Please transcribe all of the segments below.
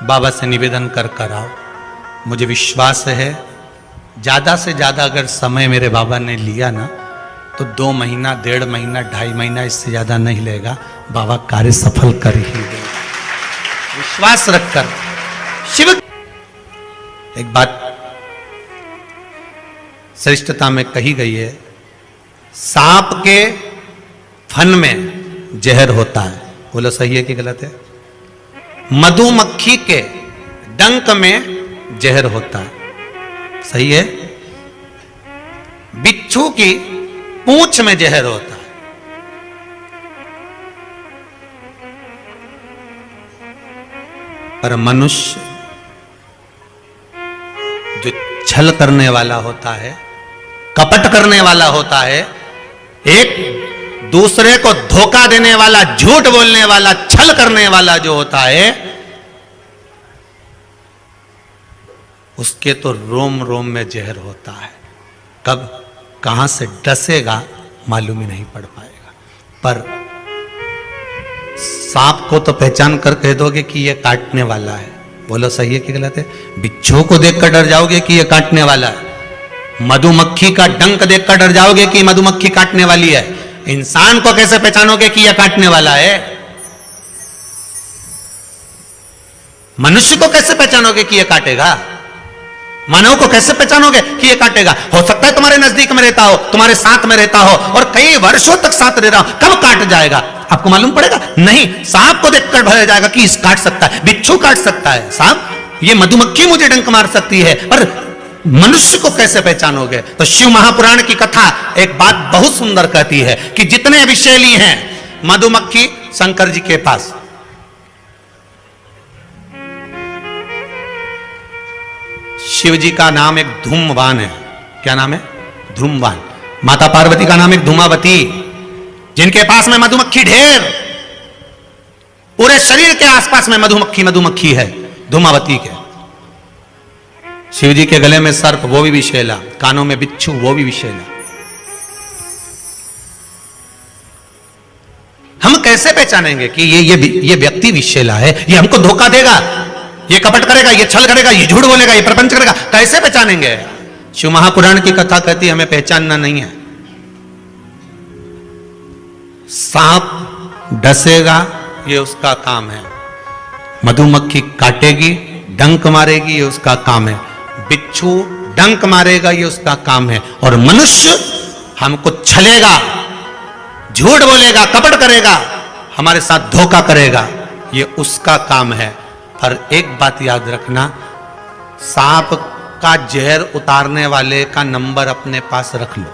बाबा से निवेदन कर कर आओ। मुझे विश्वास है ज़्यादा से ज़्यादा अगर समय मेरे बाबा ने लिया ना तो 2 महीना, 1.5 महीना, 2.5 महीना, इससे ज़्यादा नहीं लेगा। बाबा कार्य सफल कर ही देगा। विश्वास रखकर शिव। एक बात श्रेष्ठता में कही गई है, सांप के फन में जहर होता है। बोलो सही है कि गलत है? मधुमक्खी के डंक में जहर होता है। सही है? बिच्छू की पूंछ में जहर होता है। पर मनुष्य जो छल करने वाला होता है, कपट करने वाला होता है, एक दूसरे को धोखा देने वाला, झूठ बोलने वाला, छल करने वाला जो होता है, उसके तो रोम रोम में जहर होता है। कब कहां से डसेगा मालूम ही नहीं पड़ पाएगा। पर सांप को तो पहचान कर कह दोगे कि यह काटने वाला है। बोलो सही है कि गलत है? बिच्छू को देखकर डर जाओगे कि यह काटने वाला है। मधुमक्खी का डंक देखकर डर जाओगे कि मधुमक्खी काटने वाली है। इंसान को कैसे पहचानोगे कि यह काटने वाला है? मनुष्य को कैसे पहचानोगे कि यह काटेगा? मानव को कैसे पहचानोगे कि ये काटेगा? हो सकता है तुम्हारे नजदीक में रहता हो, तुम्हारे साथ में रहता हो और कई वर्षों तक साथ रह रहा हो, कब काट जाएगा आपको मालूम पड़ेगा? नहीं, सांप को देखकर भर जाएगा कि इस काट सकता है, बिच्छू काट सकता है, सांप, ये मधुमक्खी मुझे डंक मार सकती है, पर मनुष्य को कैसे पहचानोगे? तो शिव महापुराण की कथा एक बात बहुत सुंदर कहती है कि जितने विषैली हैं मधुमक्खी शंकर जी के पास, शिव जी का नाम एक धूमवान है। क्या नाम है? धूमवान। माता पार्वती का नाम एक धूमावती, जिनके पास में मधुमक्खी ढेर, पूरे शरीर के आसपास में मधुमक्खी है, धूमावती के। शिव जी के गले में सर्प, वो भी विषैला, कानों में बिच्छू, वो भी विषैला। हम कैसे पहचानेंगे कि ये व्यक्ति विषैला है, ये हमको धोखा देगा, ये कपट करेगा, ये छल करेगा, ये झूठ बोलेगा, ये प्रपंच करेगा? कैसे पहचानेंगे? शिव महापुराण की कथा कहती है हमें पहचानना नहीं है। सांप डसेगा, ये उसका काम है। मधुमक्खी काटेगी, डंक मारेगी, ये उसका काम है। बिच्छू डंक मारेगा, ये उसका काम है। और मनुष्य हमको छलेगा, झूठ बोलेगा, कपट करेगा, हमारे साथ धोखा करेगा, ये उसका काम है। पर एक बात याद रखना, सांप का जहर उतारने वाले का नंबर अपने पास रख लो।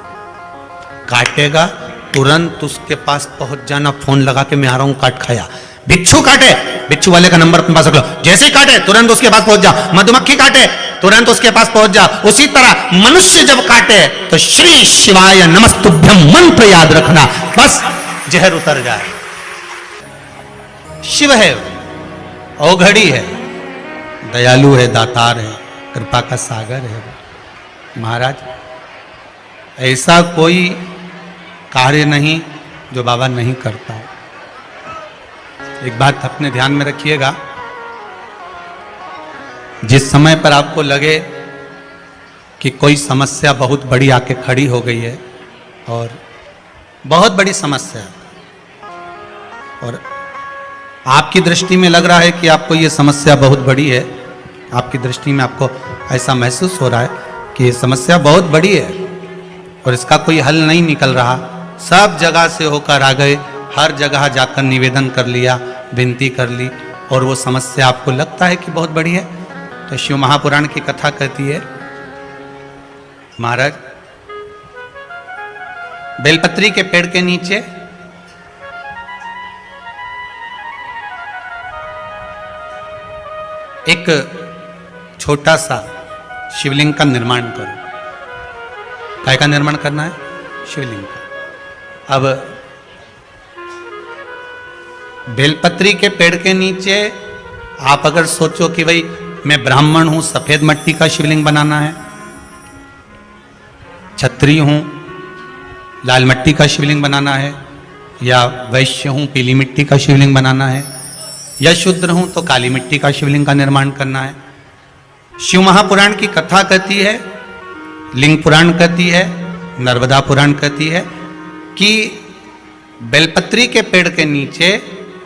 काटेगा तुरंत उसके पास पहुंच जाना, फोन लगा के मैं आ रहा हूं, काट खाया। बिच्छू काटे, बिच्छू वाले का नंबर अपने पास रख लो, जैसे ही काटे तुरंत उसके पास पहुंच जा। मधुमक्खी काटे तुरंत उसके पास पहुंच जा। उसी तरह मनुष्य जब काटे तो श्री शिवाय नमस्तुभ्यम मंत्र याद रखना, बस जहर उतर जाए। शिव है, औघड़ी है, दयालु है, दातार है, कृपा का सागर है। महाराज, ऐसा कोई कार्य नहीं जो बाबा नहीं करता। एक बात अपने ध्यान में रखिएगा, जिस समय पर आपको लगे कि कोई समस्या बहुत बड़ी आके खड़ी हो गई है, और बहुत बड़ी समस्या, और आपकी दृष्टि में लग रहा है कि आपको ये समस्या बहुत बड़ी है, आपकी दृष्टि में आपको ऐसा महसूस हो रहा है कि ये समस्या बहुत बड़ी है और इसका कोई हल नहीं निकल रहा, सब जगह से होकर आ गए, हर जगह जाकर निवेदन कर लिया, विनती कर ली, और वो समस्या आपको लगता है कि बहुत बड़ी है, तो शिव महापुराण की कथा कहती है, महाराज बेलपत्री के पेड़ के नीचे एक छोटा सा शिवलिंग का निर्माण करो। काय का निर्माण करना है? शिवलिंग का। अब बेलपत्री के पेड़ के नीचे आप अगर सोचो कि भाई मैं ब्राह्मण हूं, सफेद मिट्टी का शिवलिंग बनाना है, क्षत्रिय हूं, लाल मिट्टी का शिवलिंग बनाना है, या वैश्य हूं, पीली मिट्टी का शिवलिंग बनाना है, या शूद्र हूं तो काली मिट्टी का शिवलिंग का निर्माण करना है। शिव महापुराण की कथा कहती है, लिंग पुराण कहती है, नर्मदा पुराण कहती है कि बेलपत्री के पेड़ के नीचे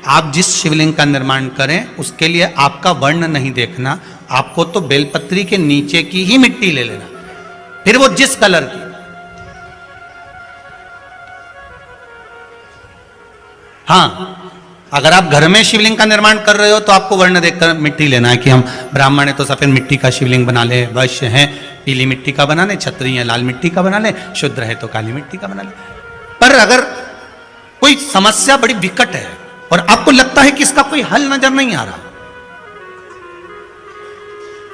आप जिस शिवलिंग का निर्माण करें उसके लिए आपका वर्ण नहीं देखना, आपको तो बेलपत्री के नीचे की ही मिट्टी ले लेना, फिर वो जिस कलर की। हाँ, अगर आप घर में शिवलिंग का निर्माण कर रहे हो तो आपको वर्ण देखकर मिट्टी लेना है कि हम ब्राह्मण है तो सफेद मिट्टी का शिवलिंग बना ले, वैश्य है पीली मिट्टी का बना ले, क्षत्रिय है लाल मिट्टी का बना ले, शूद्र है तो काली मिट्टी का बना ले। पर अगर कोई समस्या बड़ी विकट है और आपको लगता है कि इसका कोई हल नजर नहीं आ रहा,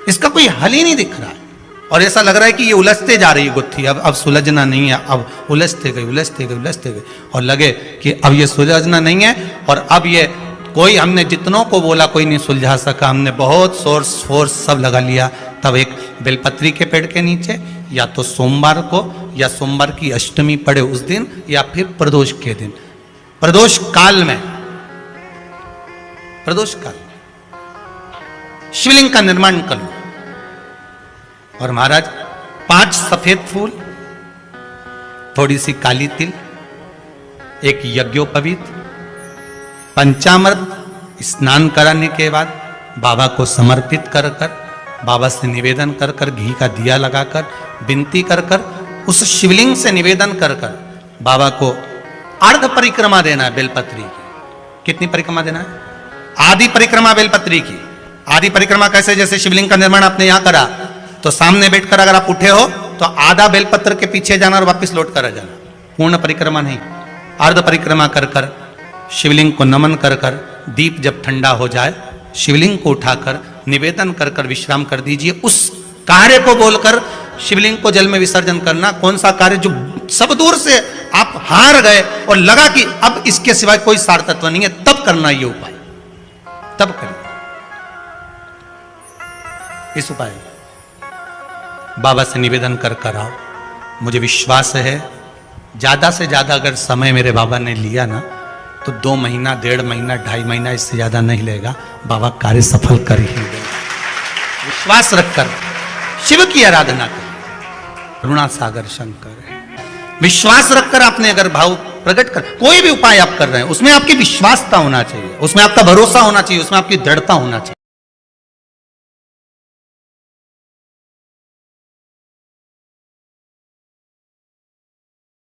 इसका कोई हल ही नहीं दिख रहा है और ऐसा लग रहा है कि ये उलझते जा रही है गुत्थी, अब सुलझना नहीं है, अब उलझते गई और लगे कि अब ये सुलझना नहीं है और अब ये कोई, हमने जितनों को बोला कोई नहीं सुलझा सका, हमने बहुत सोर्स फोर्स सब लगा लिया, तब एक बेलपत्री के पेड़ के नीचे या तो सोमवार को या सोमवार की अष्टमी पड़े उस दिन या फिर प्रदोष के दिन, प्रदोष काल में शिवलिंग का निर्माण कर लो। और महाराज 5 सफेद फूल, थोड़ी सी काली तिल, एक यज्ञोपवीत, पंचामृत स्नान कराने के बाद बाबा को समर्पित कर कर, बाबा से निवेदन कर कर, घी का दिया लगाकर विनती कर कर, उस शिवलिंग से निवेदन कर कर बाबा को अर्ध परिक्रमा देना है बेलपत्री की। कितनी परिक्रमा देना है? आधी परिक्रमा बेलपत्री की। आधी परिक्रमा कैसे? जैसे शिवलिंग का निर्माण आपने यहां करा तो सामने बैठकर अगर आप उठे हो तो आधा बेलपत्र के पीछे जाना और वापस लौट कर आ जाना, पूर्ण परिक्रमा नहीं, अर्ध परिक्रमा कर कर शिवलिंग को नमन कर कर, दीप जब ठंडा हो जाए शिवलिंग को उठाकर निवेदन कर कर विश्राम कर दीजिए। उस कार्य को बोलकर शिवलिंग को जल में विसर्जन करना। कौन सा कार्य? जो सब दूर से आप हार गए और लगा कि अब इसके सिवाय कोई सार तत्व नहीं है, तब करना ये उपाय, तब करिए इस उपाय। बाबा से निवेदन कर कर आओ। मुझे विश्वास है ज्यादा से ज्यादा अगर समय मेरे बाबा ने लिया ना तो 2 महीना, 1.5 महीना, 2.5 महीना, इससे ज्यादा नहीं लेगा। बाबा कार्य सफल कर ही देगा। विश्वास रखकर शिव की आराधना करें। करुणा सागर शंकर है। विश्वास रखकर आपने अगर भाव प्रकट कर, कोई भी उपाय आप कर रहे हैं उसमें आपकी विश्वासता होना चाहिए, उसमें आपका भरोसा होना चाहिए, उसमें आपकी दृढ़ता होना चाहिए।